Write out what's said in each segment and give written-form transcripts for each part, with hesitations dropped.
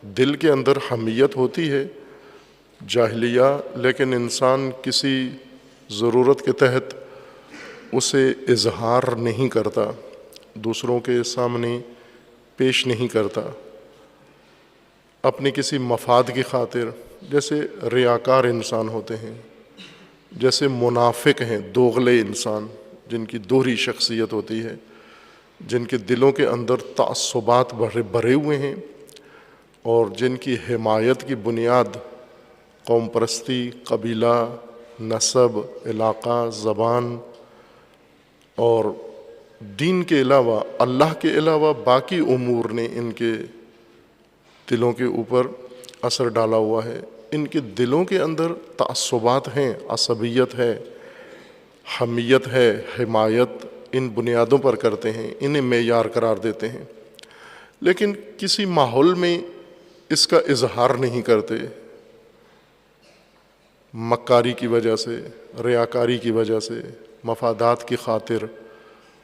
دل کے اندر حمیت ہوتی ہے جاہلیہ، لیکن انسان کسی ضرورت کے تحت اسے اظہار نہیں کرتا، دوسروں کے سامنے پیش نہیں کرتا، اپنے کسی مفاد کی خاطر، جیسے ریاکار انسان ہوتے ہیں، جیسے منافق ہیں، دوغلے انسان جن کی دوہری شخصیت ہوتی ہے، جن کے دلوں کے اندر تعصبات بھرے ہوئے ہیں اور جن کی حمایت کی بنیاد قوم پرستی، قبیلہ، نسب، علاقہ، زبان اور دین کے علاوہ، اللہ کے علاوہ باقی امور نے ان کے دلوں کے اوپر اثر ڈالا ہوا ہے۔ ان کے دلوں کے اندر تعصبات ہیں، عصبیت ہے، حمیت ہے، حمایت ان بنیادوں پر کرتے ہیں، انہیں معیار قرار دیتے ہیں، لیکن کسی ماحول میں اس کا اظہار نہیں کرتے، مکاری کی وجہ سے، ریاکاری کی وجہ سے، مفادات کی خاطر،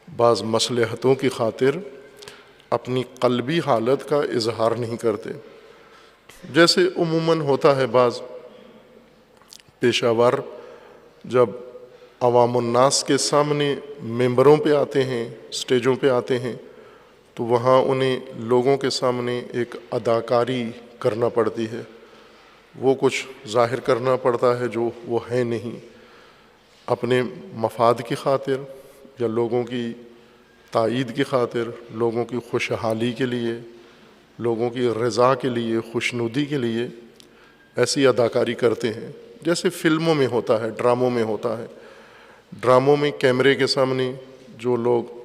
بعض مصلحتوں کی خاطر اپنی قلبی حالت کا اظہار نہیں کرتے۔ جیسے عموماً ہوتا ہے بعض پیشہ ور جب عوام الناس کے سامنے ممبروں پہ آتے ہیں، سٹیجوں پہ آتے ہیں، تو وہاں انہیں لوگوں کے سامنے ایک اداکاری کرنا پڑتی ہے، وہ کچھ ظاہر کرنا پڑتا ہے جو وہ ہے نہیں، اپنے مفاد کی خاطر یا لوگوں کی تائید کی خاطر، لوگوں کی خوشحالی کے لیے، لوگوں کی رضا کے لیے، خوشنودی کے لیے ایسی اداکاری کرتے ہیں، جیسے فلموں میں ہوتا ہے، ڈراموں میں ہوتا ہے۔ ڈراموں میں کیمرے کے سامنے جو لوگ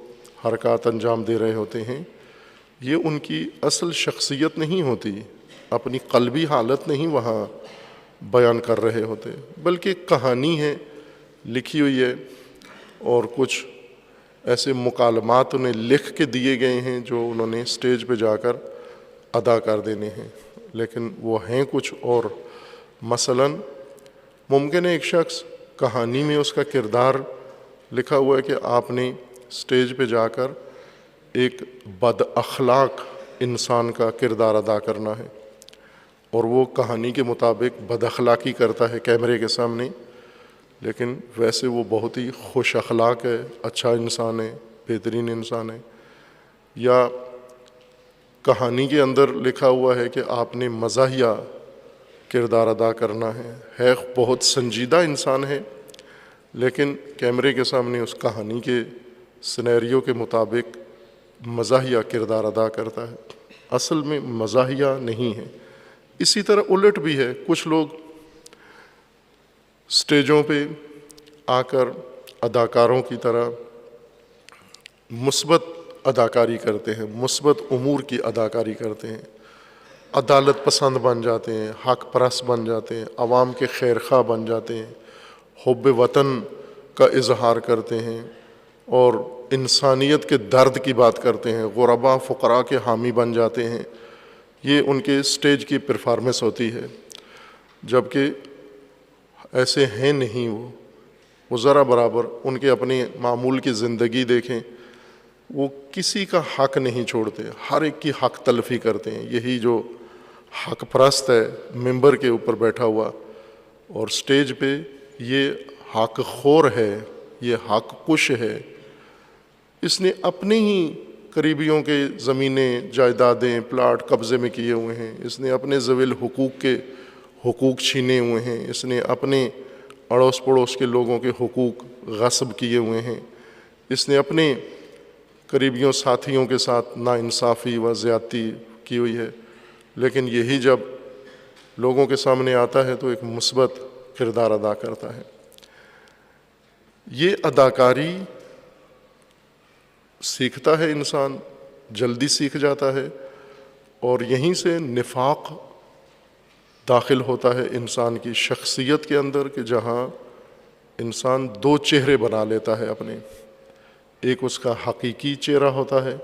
حرکات انجام دے رہے ہوتے ہیں، یہ ان کی اصل شخصیت نہیں ہوتی، اپنی قلبی حالت نہیں وہاں بیان کر رہے ہوتے، بلکہ کہانی ہے، لکھی ہوئی ہے، اور کچھ ایسے مکالمات انہیں لکھ کے دیے گئے ہیں جو انہوں نے سٹیج پہ جا کر ادا کر دینے ہیں، لیکن وہ ہیں کچھ اور۔ مثلاً ممکن ہے ایک شخص کہانی میں اس کا کردار لکھا ہوا ہے کہ آپ نے سٹیج پہ جا کر ایک بد اخلاق انسان کا کردار ادا کرنا ہے، اور وہ کہانی کے مطابق بد اخلاقی کرتا ہے کیمرے کے سامنے، لیکن ویسے وہ بہت ہی خوش اخلاق ہے، اچھا انسان ہے، بہترین انسان ہے۔ یا کہانی کے اندر لکھا ہوا ہے کہ آپ نے مزاحیہ کردار ادا کرنا ہے بہت سنجیدہ انسان ہے، لیکن کیمرے کے سامنے اس کہانی کے سینیریو کے مطابق مزاحیہ کردار ادا کرتا ہے، اصل میں مزاحیہ نہیں ہے۔ اسی طرح الٹ بھی ہے، کچھ لوگ سٹیجوں پہ آ کر اداکاروں کی طرح مثبت اداکاری کرتے ہیں، مثبت امور کی اداکاری کرتے ہیں، عدالت پسند بن جاتے ہیں، حق پرست بن جاتے ہیں، عوام کے خیر خواہ بن جاتے ہیں، حب وطن کا اظہار کرتے ہیں اور انسانیت کے درد کی بات کرتے ہیں، غربا فقراء کے حامی بن جاتے ہیں۔ یہ ان کے سٹیج کی پرفارمنس ہوتی ہے، جبکہ ایسے ہیں نہیں وہ ذرا برابر ان کے اپنی معمول کی زندگی دیکھیں، وہ کسی کا حق نہیں چھوڑتے، ہر ایک کی حق تلفی کرتے ہیں۔ یہی جو حق پرست ہے ممبر کے اوپر بیٹھا ہوا اور سٹیج پہ یہ حق خور ہے، یہ حق کش ہے، اس نے اپنے ہی قریبیوں کے زمینیں، جائیدادیں، پلاٹ قبضے میں کیے ہوئے ہیں، اس نے اپنے ذوی الحقوق کے حقوق چھینے ہوئے ہیں، اس نے اپنے اڑوس پڑوس کے لوگوں کے حقوق غصب کیے ہوئے ہیں، اس نے اپنے قریبیوں ساتھیوں کے ساتھ ناانصافی و زیادتی کی ہوئی ہے، لیکن یہی جب لوگوں کے سامنے آتا ہے تو ایک مثبت کردار ادا کرتا ہے۔ یہ اداکاری سیکھتا ہے انسان، جلدی سیکھ جاتا ہے، اور یہیں سے نفاق داخل ہوتا ہے انسان کی شخصیت کے اندر، کہ جہاں انسان دو چہرے بنا لیتا ہے اپنے، ایک اس کا حقیقی چہرہ ہوتا ہے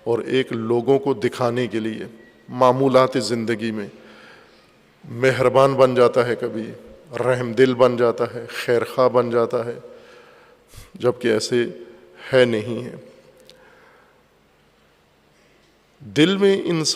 اور ایک لوگوں کو دکھانے کے لیے معمولات زندگی میں مہربان بن جاتا ہے، کبھی رحم دل بن جاتا ہے، خیر خواہ بن جاتا ہے، جبکہ ایسے ہے نہیں ہے۔ دل میں انسان